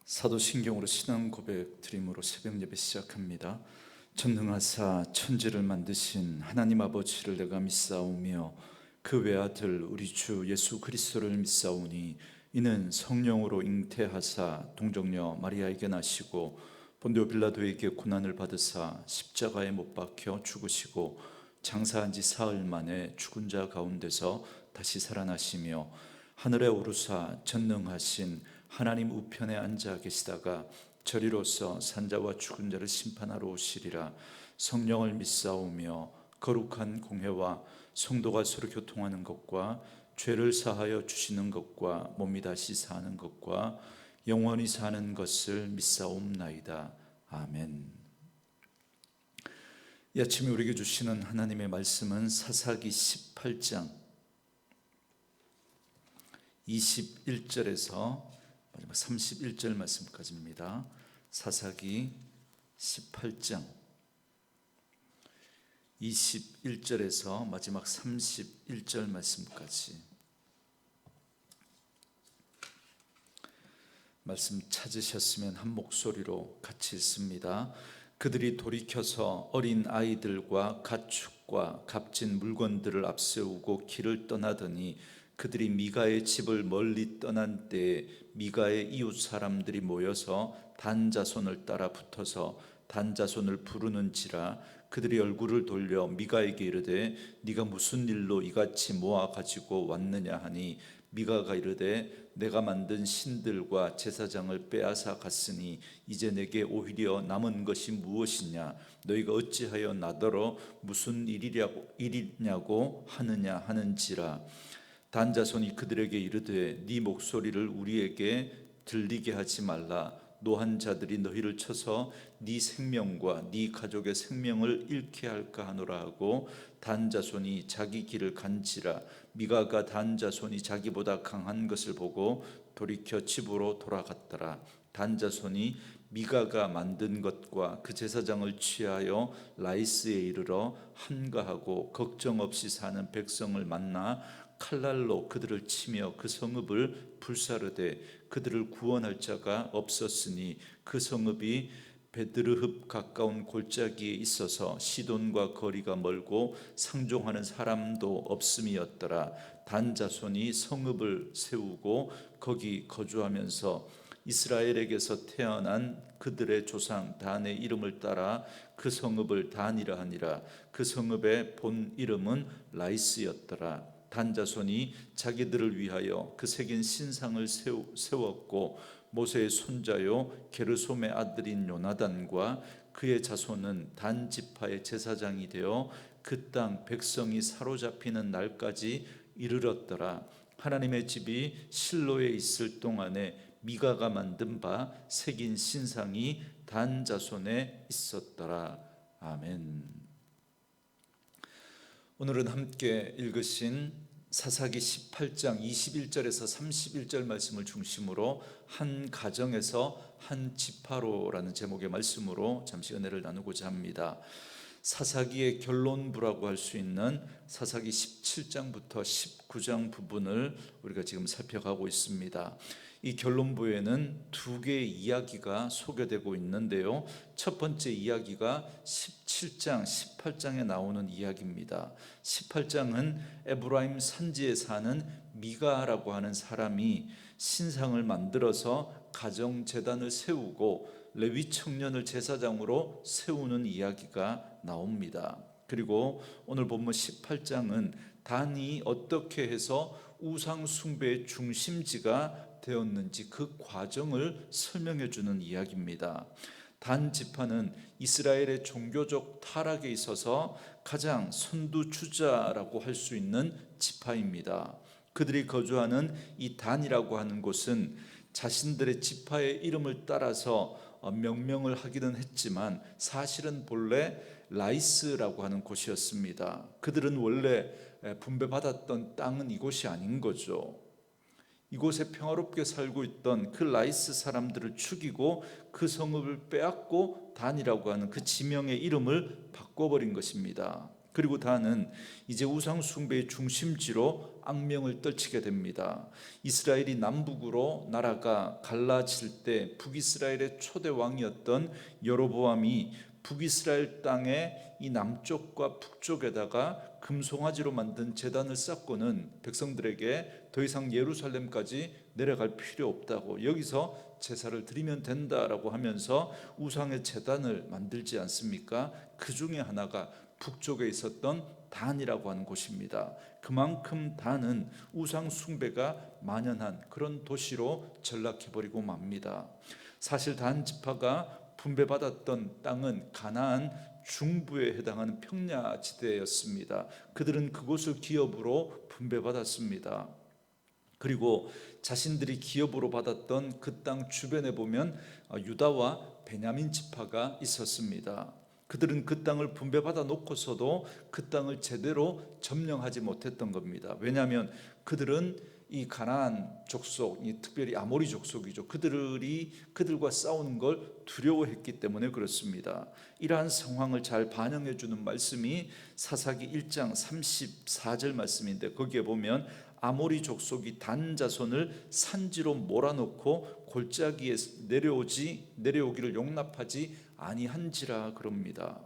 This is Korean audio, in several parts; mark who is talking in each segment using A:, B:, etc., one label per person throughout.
A: 사도신경으로 신앙 고백 드림으로 새벽 예배 시작합니다. 전능하사 천지를 만드신 하나님 아버지를 내가 믿사오며 그 외아들 우리 주 예수 그리스도를 믿사오니 이는 성령으로 잉태하사 동정녀 마리아에게 나시고 본디오 빌라도에게 고난을 받으사 십자가에 못 박혀 죽으시고 장사한 지 사흘 만에 죽은 자 가운데서 다시 살아나시며 하늘에 오르사 전능하신 하나님 우편에 앉아 계시다가 저리로서 산자와 죽은 자를 심판하러 오시리라. 성령을 믿사오며 거룩한 공회와 성도가 서로 교통하는 것과 죄를 사하여 주시는 것과 몸이 다시 사는 것과 영원히 사는 것을 믿사옵나이다. 아멘. 이 아침에 우리에게 주시는 하나님의 말씀은 사사기 18장 21절에서 마지막 31절 말씀까지입니다. 사사기 18장 21절에서 마지막 31절 말씀까지 말씀 찾으셨으면 한 목소리로 같이 읽습니다. 그들이 돌이켜서 어린 아이들과 가축과 값진 물건들을 앞세우고 길을 떠나더니 그들이 미가의 집을 멀리 떠난 때에 미가의 이웃 사람들이 모여서 단 자손을 따라 붙어서 단 자손을 부르는지라. 그들이 얼굴을 돌려 미가에게 이르되 네가 무슨 일로 이같이 모아 가지고 왔느냐 하니 미가가 이르되 내가 만든 신들과 제사장을 빼앗아 갔으니 이제 내게 오히려 남은 것이 무엇이냐. 너희가 어찌하여 나더러 무슨 일이냐고 하느냐 하는지라. 단 자손이 그들에게 이르되 네 목소리를 우리에게 들리게 하지 말라. 노한 자들이 너희를 쳐서 네 생명과 네 가족의 생명을 잃게 할까 하노라 하고 단 자손이 자기 길을 간지라. 미가가 단 자손이 자기보다 강한 것을 보고 돌이켜 집으로 돌아갔더라. 단 자손이 미가가 만든 것과 그 제사장을 취하여 라이스에 이르러 한가하고 걱정 없이 사는 백성을 만나 칼날로 그들을 치며 그 성읍을 불사르되 그들을 구원할 자가 없었으니 그 성읍이 베드르흡 가까운 골짜기에 있어서 시돈과 거리가 멀고 상종하는 사람도 없음이었더라. 단 자손이 성읍을 세우고 거기 거주하면서 이스라엘에게서 태어난 그들의 조상 단의 이름을 따라 그 성읍을 단이라 하니라. 그 성읍의 본 이름은 라이스였더라. 단 자손이 자기들을 위하여 그 새긴 신상을 세웠고 모세의 손자요 게르솜의 아들인 요나단과 그의 자손은 단 지파의 제사장이 되어 그 땅 백성이 사로잡히는 날까지 이르렀더라. 하나님의 집이 실로에 있을 동안에 미가가 만든 바 새긴 신상이 단 자손에 있었더라. 아멘. 오늘은 함께 읽으신 사사기 18장 21절에서 31절 말씀을 중심으로 한 가정에서 한 지파로라는 제목의 말씀으로 잠시 은혜를 나누고자 합니다. 사사기의 결론부라고 할 수 있는 사사기 17장부터 19장 부분을 우리가 지금 살펴가고 있습니다. 이 결론부에는 두 개의 이야기가 소개되고 있는데요. 첫 번째 이야기가 17장, 18장에 나오는 이야기입니다. 18장은 에브라임 산지에 사는 미가라고 하는 사람이 신상을 만들어서 가정제단을 세우고 레위 청년을 제사장으로 세우는 이야기가 나옵니다. 그리고 오늘 본문 18장은 단이 어떻게 해서 우상 숭배의 중심지가 되었는지 그 과정을 설명해 주는 이야기입니다. 단 지파는 이스라엘의 종교적 타락에 있어서 가장 선두주자라고 할 수 있는 지파입니다. 그들이 거주하는 이 단이라고 하는 곳은 자신들의 지파의 이름을 따라서 명명을 하기는 했지만 사실은 본래 라이스라고 하는 곳이었습니다. 그들은 원래 분배받았던 땅은 이곳이 아닌 거죠. 이곳에 평화롭게 살고 있던 그 라이스 사람들을 죽이고 그 성읍을 빼앗고 단이라고 하는 그 지명의 이름을 바꿔버린 것입니다. 그리고 단은 이제 우상 숭배의 중심지로 악명을 떨치게 됩니다. 이스라엘이 남북으로 나라가 갈라질 때 북이스라엘의 초대 왕이었던 여로보암이 북이스라엘 땅의 이 남쪽과 북쪽에다가 금송아지로 만든 제단을 쌓고는 백성들에게 더 이상 예루살렘까지 내려갈 필요 없다고, 여기서 제사를 드리면 된다라고 하면서 우상의 제단을 만들지 않습니까? 그 중에 하나가 북쪽에 있었던 단이라고 하는 곳입니다. 그만큼 단은 우상 숭배가 만연한 그런 도시로 전락해버리고 맙니다. 사실 단 지파가 분배받았던 땅은 가나안 중부에 해당하는 평야지대였습니다. 그들은 그곳을 기업으로 분배받았습니다. 그리고 자신들이 기업으로 받았던 그 땅 주변에 보면 유다와 베냐민 지파가 있었습니다. 그들은 그 땅을 분배받아 놓고서도 그 땅을 제대로 점령하지 못했던 겁니다. 왜냐하면 그들은 이 가나안 족속, 특별히 아모리 족속이죠. 그들과 싸우는 걸 두려워했기 때문에 그렇습니다. 이러한 상황을 잘 반영해 주는 말씀이 사사기 1장 34절 말씀인데, 거기에 보면 아모리 족속이 단 자손을 산지로 몰아넣고 골짜기에 내려오기를 용납하지 아니한지라 그럽니다.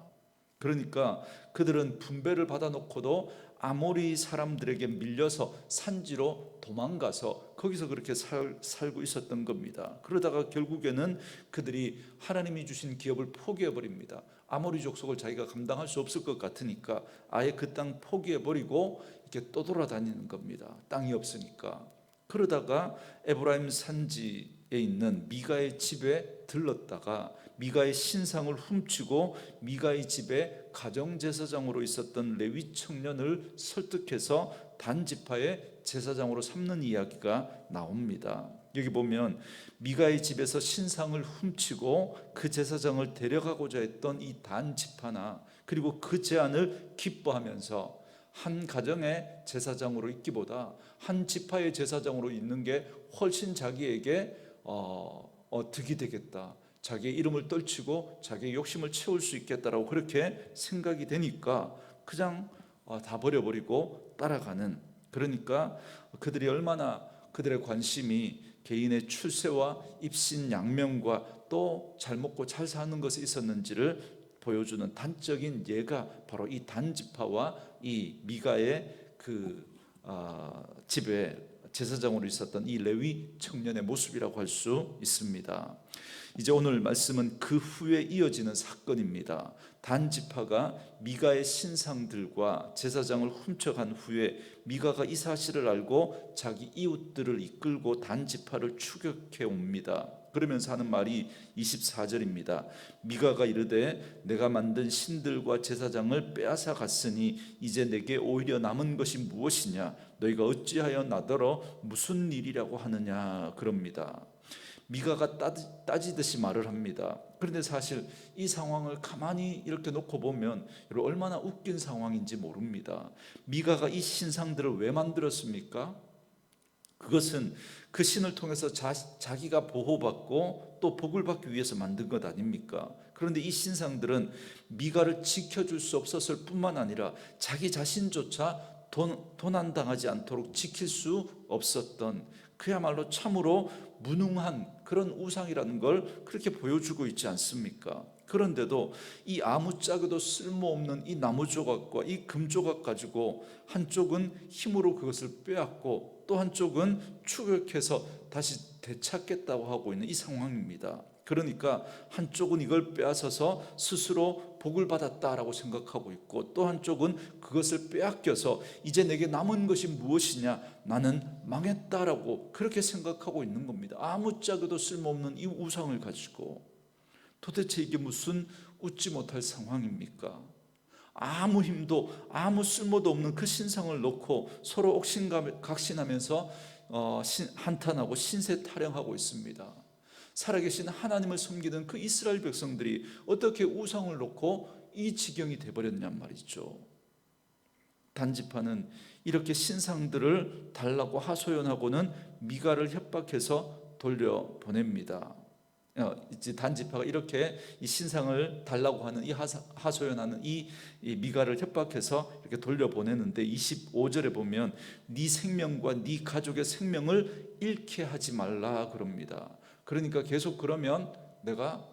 A: 그러니까 그들은 분배를 받아놓고도 아모리 사람들에게 밀려서 산지로 도망가서 거기서 그렇게 살고 있었던 겁니다. 그러다가 결국에는 그들이 하나님이 주신 기업을 포기해버립니다. 아모리 족속을 자기가 감당할 수 없을 것 같으니까 아예 그 땅 포기해버리고 이렇게 떠돌아다니는 겁니다. 땅이 없으니까. 그러다가 에브라임 산지에 있는 미가의 집에 들렀다가 미가의 신상을 훔치고 미가의 집에 가정제사장으로 있었던 레위 청년을 설득해서 단 지파의 제사장으로 삼는 이야기가 나옵니다. 여기 보면 미가의 집에서 신상을 훔치고 그 제사장을 데려가고자 했던 이 단 지파나, 그리고 그 제안을 기뻐하면서 한 가정의 제사장으로 있기보다 한 지파의 제사장으로 있는 게 훨씬 자기에게 득이 되겠다, 자기의 이름을 떨치고 자기의 욕심을 채울 수 있겠다라고 그렇게 생각이 되니까 그냥 다 버려버리고 따라가는, 그러니까 그들이 얼마나 그들의 관심이 개인의 출세와 입신 양명과 또 잘 먹고 잘 사는 것에 있었는지를 보여주는 단적인 예가 바로 이 단지파와 이 미가의 그 집에 제사장으로 있었던 이 레위 청년의 모습이라고 할 수 있습니다. 이제 오늘 말씀은 그 후에 이어지는 사건입니다. 단 지파가 미가의 신상들과 제사장을 훔쳐간 후에 미가가 이 사실을 알고 자기 이웃들을 이끌고 단 지파를 추격해 옵니다. 그러면서 하는 말이 24절입니다. 미가가 이르되 내가 만든 신들과 제사장을 빼앗아 갔으니 이제 내게 오히려 남은 것이 무엇이냐? 너희가 어찌하여 나더러 무슨 일이라고 하느냐? 그럽니다. 미가가 따지듯이 말을 합니다. 그런데 사실 이 상황을 가만히 이렇게 놓고 보면 얼마나 웃긴 상황인지 모릅니다. 미가가 이 신상들을 왜 만들었습니까? 그것은 그 신을 통해서 자기가 보호받고 또 복을 받기 위해서 만든 것 아닙니까? 그런데 이 신상들은 미가를 지켜줄 수 없었을 뿐만 아니라 자기 자신조차 도난당하지 않도록 지킬 수 없었던, 그야말로 참으로 무능한 그런 우상이라는 걸 그렇게 보여주고 있지 않습니까? 그런데도 이 아무짝에도 쓸모없는 이 나무 조각과 이 금 조각 가지고 한쪽은 힘으로 그것을 빼앗고 또 한쪽은 추격해서 다시 되찾겠다고 하고 있는 이 상황입니다. 그러니까 한쪽은 이걸 빼앗아서 스스로 복을 받았다라고 생각하고 있고, 또 한쪽은 그것을 빼앗겨서 이제 내게 남은 것이 무엇이냐, 나는 망했다라고 그렇게 생각하고 있는 겁니다. 아무짝에도 쓸모없는 이 우상을 가지고 도대체 이게 무슨 웃지 못할 상황입니까? 아무 힘도 아무 쓸모도 없는 그 신상을 놓고 서로 옥신각신하면서 한탄하고 신세 타령하고 있습니다. 살아계신 하나님을 섬기는 그 이스라엘 백성들이 어떻게 우상을 놓고 이 지경이 되어버렸냔 말이죠. 단지파는 이렇게 신상들을 달라고 하소연하고는 미가를 협박해서 돌려보냅니다. 이제 단지파가 이렇게 이 신상을 달라고 하는 이 하소연하는 이 미가를 협박해서 이렇게 돌려보내는데 25절에 보면 네 생명과 네 가족의 생명을 잃게 하지 말라 그럽니다. 그러니까 계속 그러면 내가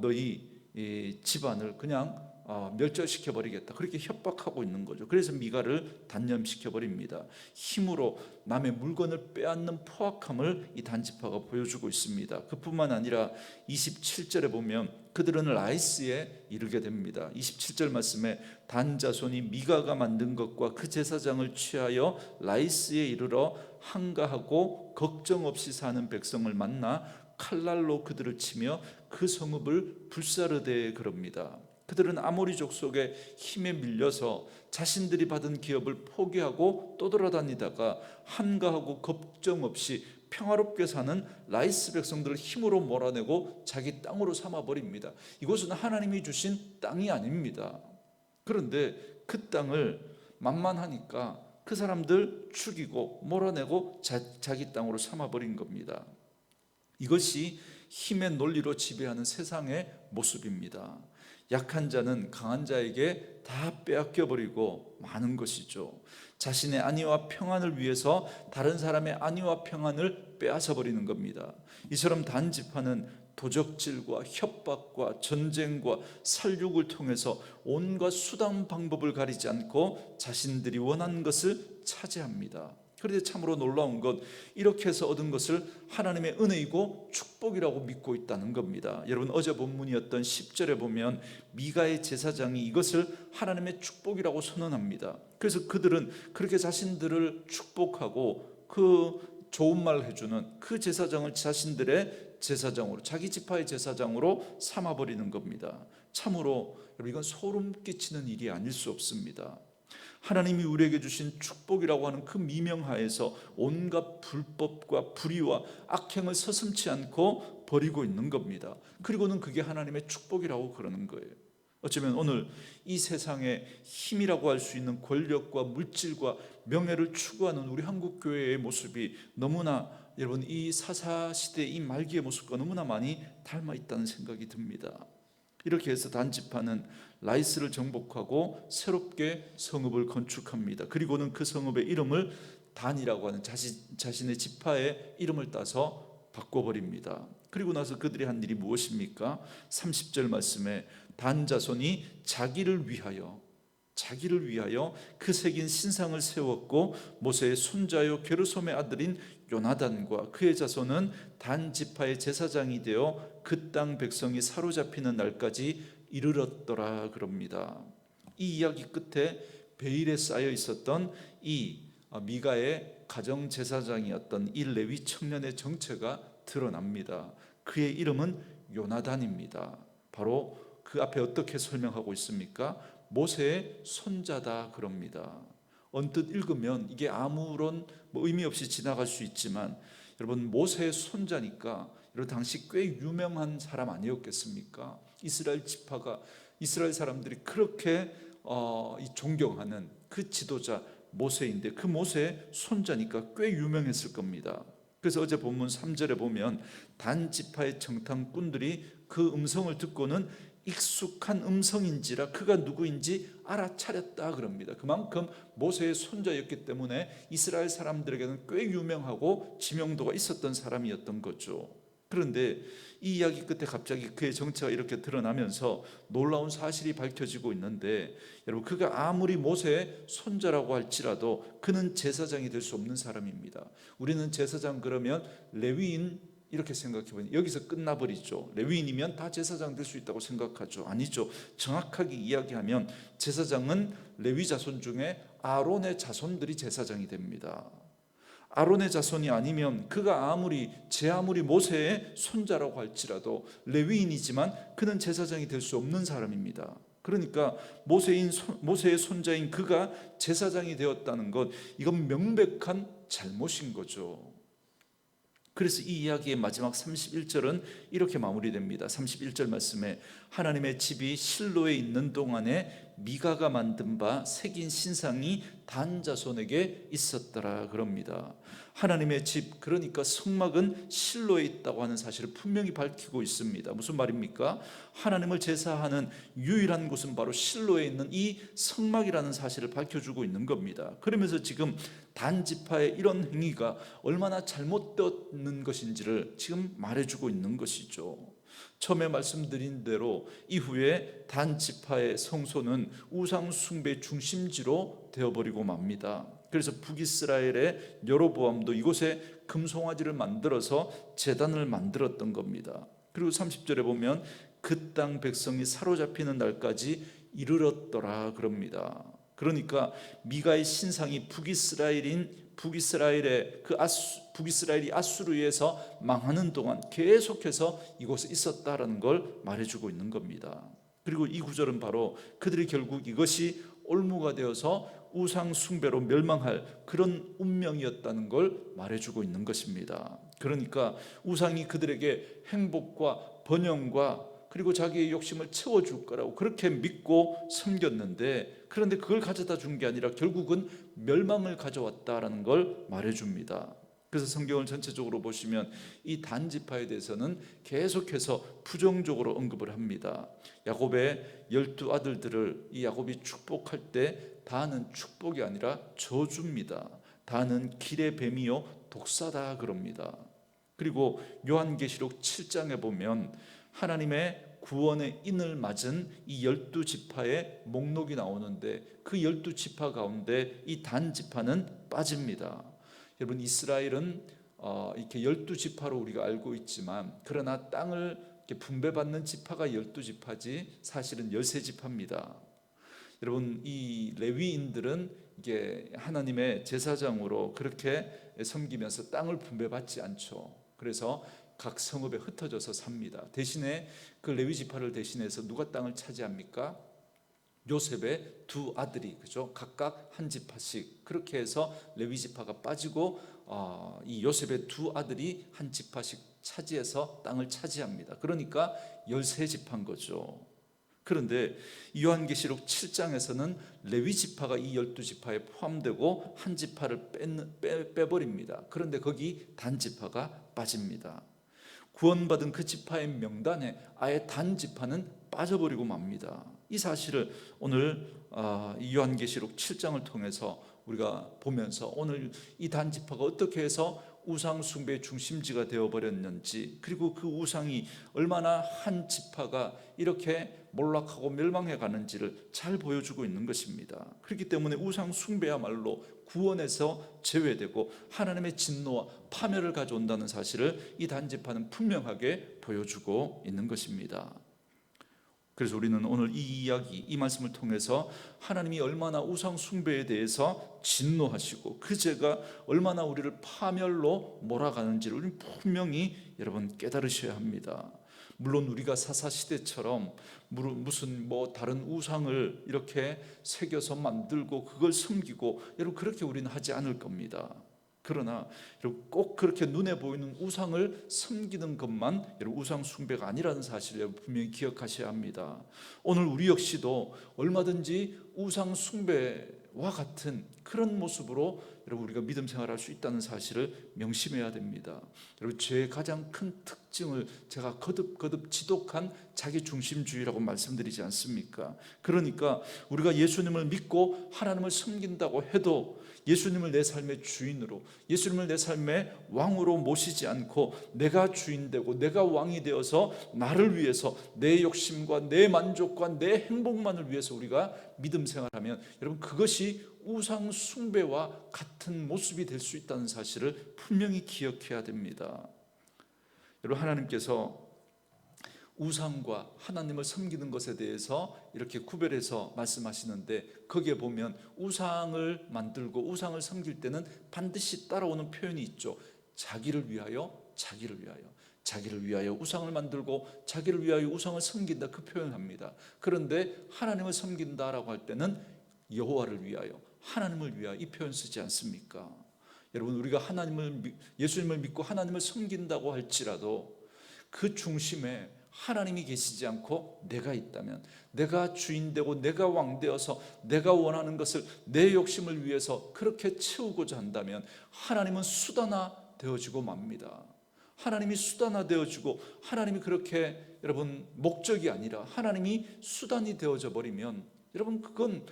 A: 너희 이 집안을 그냥 멸절시켜 버리겠다, 그렇게 협박하고 있는 거죠. 그래서 미가를 단념시켜 버립니다. 힘으로 남의 물건을 빼앗는 포악함을 이 단지파가 보여주고 있습니다. 그뿐만 아니라 27절에 보면 그들은 라이스에 이르게 됩니다. 27절 말씀에 단 자손이 미가가 만든 것과 그 제사장을 취하여 라이스에 이르러 한가하고 걱정 없이 사는 백성을 만나 칼날로 그들을 치며 그 성읍을 불사르되 그럽니다. 그들은 아모리족 속의 힘에 밀려서 자신들이 받은 기업을 포기하고 떠돌아다니다가 한가하고 걱정 없이 평화롭게 사는 라이스 백성들을 힘으로 몰아내고 자기 땅으로 삼아버립니다. 이곳은 하나님이 주신 땅이 아닙니다. 그런데 그 땅을 만만하니까 그 사람들 죽이고 몰아내고 자기 땅으로 삼아버린 겁니다. 이것이 힘의 논리로 지배하는 세상의 모습입니다. 약한 자는 강한 자에게 다 빼앗겨버리고 마는 것이죠. 자신의 안위와 평안을 위해서 다른 사람의 안위와 평안을 빼앗아버리는 겁니다. 이처럼 단지파는 도적질과 협박과 전쟁과 살육을 통해서 온갖 수단 방법을 가리지 않고 자신들이 원하는 것을 차지합니다. 그런데 참으로 놀라운 것, 이렇게 해서 얻은 것을 하나님의 은혜이고 축복이라고 믿고 있다는 겁니다. 여러분, 어제 본문이었던 10절에 보면 미가의 제사장이 이것을 하나님의 축복이라고 선언합니다. 그래서 그들은 그렇게 자신들을 축복하고 그 좋은 말을 해주는 그 제사장을 자신들의 제사장으로, 자기 지파의 제사장으로 삼아버리는 겁니다. 참으로 여러분, 이건 소름 끼치는 일이 아닐 수 없습니다. 하나님이 우리에게 주신 축복이라고 하는 그 미명하에서 온갖 불법과 불의와 악행을 서슴지 않고 버리고 있는 겁니다. 그리고는 그게 하나님의 축복이라고 그러는 거예요. 어쩌면 오늘 이 세상의 힘이라고 할 수 있는 권력과 물질과 명예를 추구하는 우리 한국 교회의 모습이 너무나, 여러분, 이 사사시대의 이 말기의 모습과 너무나 많이 닮아 있다는 생각이 듭니다. 이렇게 해서 단지파는 라이스를 정복하고 새롭게 성읍을 건축합니다. 그리고는 그 성읍의 이름을 단이라고 하는 자신의 지파의 이름을 따서 바꿔버립니다. 그리고 나서 그들이 한 일이 무엇입니까? 30절 말씀에 단 자손이 자기를 위하여 그 새긴 신상을 세웠고 모세의 손자요 게르솜의 아들인 요나단과 그의 자손은 단 지파의 제사장이 되어 그 땅 백성이 사로잡히는 날까지 이르렀더라 그럽니다. 이 이야기 끝에 베일에 쌓여 있었던 이 미가의 가정 제사장이었던 이 레위 청년의 정체가 드러납니다. 그의 이름은 요나단입니다. 바로 그 앞에 어떻게 설명하고 있습니까? 모세의 손자다 그럽니다. 언뜻 읽으면 이게 아무런 의미 없이 지나갈 수 있지만, 여러분, 모세의 손자니까 여러분, 당시 꽤 유명한 사람 아니었겠습니까? 이스라엘 지파가, 이스라엘 사람들이 그렇게 존경하는 그 지도자 모세인데, 그 모세의 손자니까 꽤 유명했을 겁니다. 그래서 어제 본문 3절에 보면 단 지파의 정탐꾼들이 그 음성을 듣고는 익숙한 음성인지라 그가 누구인지 알아차렸다 그럽니다. 그만큼 모세의 손자였기 때문에 이스라엘 사람들에게는 꽤 유명하고 지명도가 있었던 사람이었던 거죠. 그런데 이 이야기 끝에 갑자기 그의 정체가 이렇게 드러나면서 놀라운 사실이 밝혀지고 있는데, 여러분, 그가 아무리 모세의 손자라고 할지라도 그는 제사장이 될 수 없는 사람입니다. 우리는 제사장 그러면 레위인 이렇게 생각해보니 여기서 끝나버리죠. 레위인이면 다 제사장 될 수 있다고 생각하죠. 아니죠. 정확하게 이야기하면 제사장은 레위 자손 중에 아론의 자손들이 제사장이 됩니다. 아론의 자손이 아니면 그가 아무리 모세의 손자라고 할지라도 레위인이지만 그는 제사장이 될 수 없는 사람입니다. 그러니까 모세의 손자인 그가 제사장이 되었다는 것, 이건 명백한 잘못인 거죠. 그래서 이 이야기의 마지막 31절은 이렇게 마무리됩니다. 31절 말씀에 하나님의 집이 실로에 있는 동안에 미가가 만든 바 새긴 신상이 단 자손에게 있었더라 그럽니다. 하나님의 집, 그러니까 성막은 실로에 있다고 하는 사실을 분명히 밝히고 있습니다. 무슨 말입니까? 하나님을 제사하는 유일한 곳은 바로 실로에 있는 이 성막이라는 사실을 밝혀주고 있는 겁니다. 그러면서 지금 단 지파의 이런 행위가 얼마나 잘못되었는 것인지를 지금 말해주고 있는 것이죠. 처음에 말씀드린 대로 이후에 단 지파의 성소는 우상 숭배 중심지로 되어버리고 맙니다. 그래서 북이스라엘의 여로보암도 이곳에 금송아지를 만들어서 제단을 만들었던 겁니다. 그리고 30절에 보면 그 땅 백성이 사로잡히는 날까지 이르렀더라 그럽니다. 그러니까 미가의 신상이 북이스라엘이 아수르에서 망하는 동안 계속해서 이곳에 있었다라는 걸 말해주고 있는 겁니다. 그리고 이 구절은 바로 그들이 결국 이것이 올무가 되어서 우상 숭배로 멸망할 그런 운명이었다는 걸 말해주고 있는 것입니다. 그러니까 우상이 그들에게 행복과 번영과 그리고 자기의 욕심을 채워줄 거라고 그렇게 믿고 섬겼는데, 그런데 그걸 가져다 준 게 아니라 결국은 멸망을 가져왔다라는 걸 말해줍니다. 그래서 성경을 전체적으로 보시면 이 단지파에 대해서는 계속해서 부정적으로 언급을 합니다. 야곱의 12아들들을 이 야곱이 축복할 때 다는 축복이 아니라 저주입니다. 다는 길의 뱀이요 독사다 그럽니다. 그리고 요한계시록 7장에 보면 하나님의 구원의 인을 맞은 이 12지파의 목록이 나오는데 그 12지파 가운데 이 단 지파는 빠집니다. 여러분, 이스라엘은 이렇게 12지파로 우리가 알고 있지만 그러나 땅을 이렇게 분배받는 지파가 12지파지 사실은 13지파입니다. 여러분, 이 레위인들은 이게 하나님의 제사장으로 그렇게 섬기면서 땅을 분배받지 않죠. 그래서 각 성읍에 흩어져서 삽니다. 대신에 그 레위 지파를 대신해서 누가 땅을 차지합니까? 요셉의 두 아들이, 그죠? 각각 한 지파씩 그렇게 해서 레위 지파가 빠지고 이 요셉의 두 아들이 한 지파씩 차지해서 땅을 차지합니다. 그러니까 13지파인 거죠. 그런데 요한계시록 7장에서는 레위 지파가 이 12지파에 포함되고 한 지파를 빼버립니다. 그런데 거기 단 지파가 빠집니다. 구원받은 그 지파의 명단에 아예 단 지파는 빠져버리고 맙니다. 이 사실을 오늘 이 요한계시록 7장을 통해서 우리가 보면서 오늘 이 단 지파가 어떻게 해서 우상 숭배의 중심지가 되어버렸는지, 그리고 그 우상이 얼마나 한 지파가 이렇게 몰락하고 멸망해 가는지를 잘 보여주고 있는 것입니다. 그렇기 때문에 우상 숭배야말로 구원에서 제외되고 하나님의 진노와 파멸을 가져온다는 사실을 이 단지파는 분명하게 보여주고 있는 것입니다. 그래서 우리는 오늘 이 이야기, 이 말씀을 통해서 하나님이 얼마나 우상 숭배에 대해서 진노하시고 그 죄가 얼마나 우리를 파멸로 몰아가는지를 우리는 분명히 여러분 깨달으셔야 합니다. 물론 우리가 사사시대처럼 무슨 다른 우상을 이렇게 새겨서 만들고 그걸 섬기고 여러분 그렇게 우리는 하지 않을 겁니다. 그러나 여러분 꼭 그렇게 눈에 보이는 우상을 섬기는 것만 여러분 우상 숭배가 아니라는 사실을 분명히 기억하셔야 합니다. 오늘 우리 역시도 얼마든지 우상 숭배와 같은 그런 모습으로 여러분 우리가 믿음 생활할 수 있다는 사실을 명심해야 됩니다. 여러분 죄의 가장 큰 특징을 제가 거듭 지독한 자기 중심주의라고 말씀드리지 않습니까? 그러니까 우리가 예수님을 믿고 하나님을 섬긴다고 해도 예수님을 내 삶의 주인으로, 예수님을 내 삶의 왕으로 모시지 않고 내가 주인 되고 내가 왕이 되어서 나를 위해서 내 욕심과 내 만족과 내 행복만을 위해서 우리가 믿음 생활하면 여러분 그것이 우상 숭배와 같은 모습이 될 수 있다는 사실을 분명히 기억해야 됩니다. 여러분, 하나님께서 우상과 하나님을 섬기는 것에 대해서 이렇게 구별해서 말씀하시는데 거기에 보면 우상을 만들고 우상을 섬길 때는 반드시 따라오는 표현이 있죠. 자기를 위하여, 자기를 위하여, 자기를 위하여 우상을 만들고 자기를 위하여 우상을 섬긴다, 그 표현을 합니다. 그런데 하나님을 섬긴다라고 할 때는 여호와를 위하여, 하나님을 위하여 이 표현 쓰지 않습니까? 여러분, 우리가 예수님을 믿고 하나님을 섬긴다고 할지라도 그 중심에 하나님이 계시지 않고 내가 있다면, 내가 주인되고 내가 왕되어서 내가 원하는 것을 내 욕심을 위해서 그렇게 채우고자 한다면 하나님은 수단화 되어지고 맙니다. 하나님이 수단화 되어지고, 하나님이 그렇게 여러분 목적이 아니라 하나님이 수단이 되어져 버리면 여러분, 그건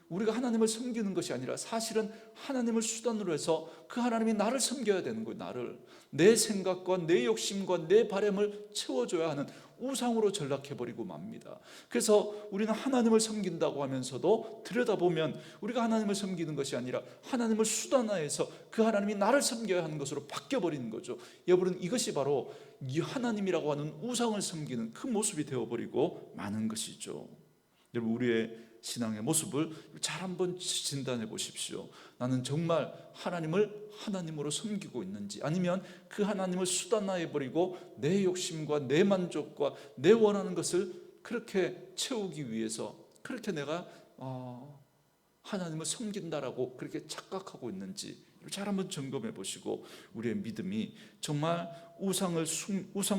A: 우리가 하나님을 섬기는 것이 아니라 사실은 하나님을 수단으로 해서 그 하나님이 나를 섬겨야 되는 거예요. 나를, 내 생각과 내 욕심과 내 바람을 채워줘야 하는 우상으로 전락해버리고 맙니다. 그래서 우리는 하나님을 섬긴다고 하면서도 들여다보면 우리가 하나님을 섬기는 것이 아니라 하나님을 수단화해서 그 하나님이 나를 섬겨야 하는 것으로 바뀌어버리는 거죠. 여러분, 이것이 바로 이 하나님이라고 하는 우상을 섬기는 그 모습이 되어버리고 마는 것이죠. 여러분, 우리의 신앙의 모습을 잘 한번 진단해 보십시오. 나는 정말 하나님을 하나님으로 섬기고 있는지, 아니면 그 하나님을 수단화해 버리고 내 욕심과 내 만족과 내 원하는 것을 그렇게 채우기 위해서 그렇게 내가 하나님을 섬긴다라고 그렇게 착각하고 있는지 잘 한번 점검해 보시고, 우리의 믿음이 정말 우상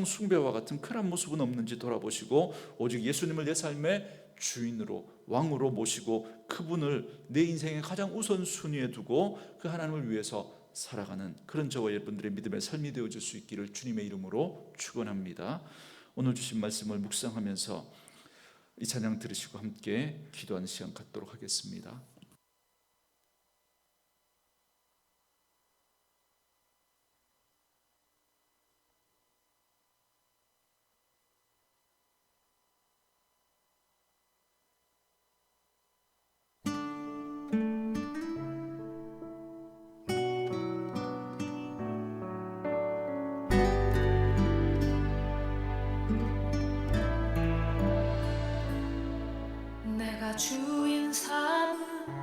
A: 숭배와 같은 그런 모습은 없는지 돌아보시고, 오직 예수님을 내 삶의 주인으로, 왕으로 모시고 그분을 내 인생의 가장 우선순위에 두고 그 하나님을 위해서 살아가는 그런 저와 여러분들의 믿음의 삶이 되어질 수 있기를 주님의 이름으로 축원합니다. 오늘 주신 말씀을 묵상하면서 이 찬양 들으시고 함께 기도하는 시간 갖도록 하겠습니다.
B: 내가 주인 삼은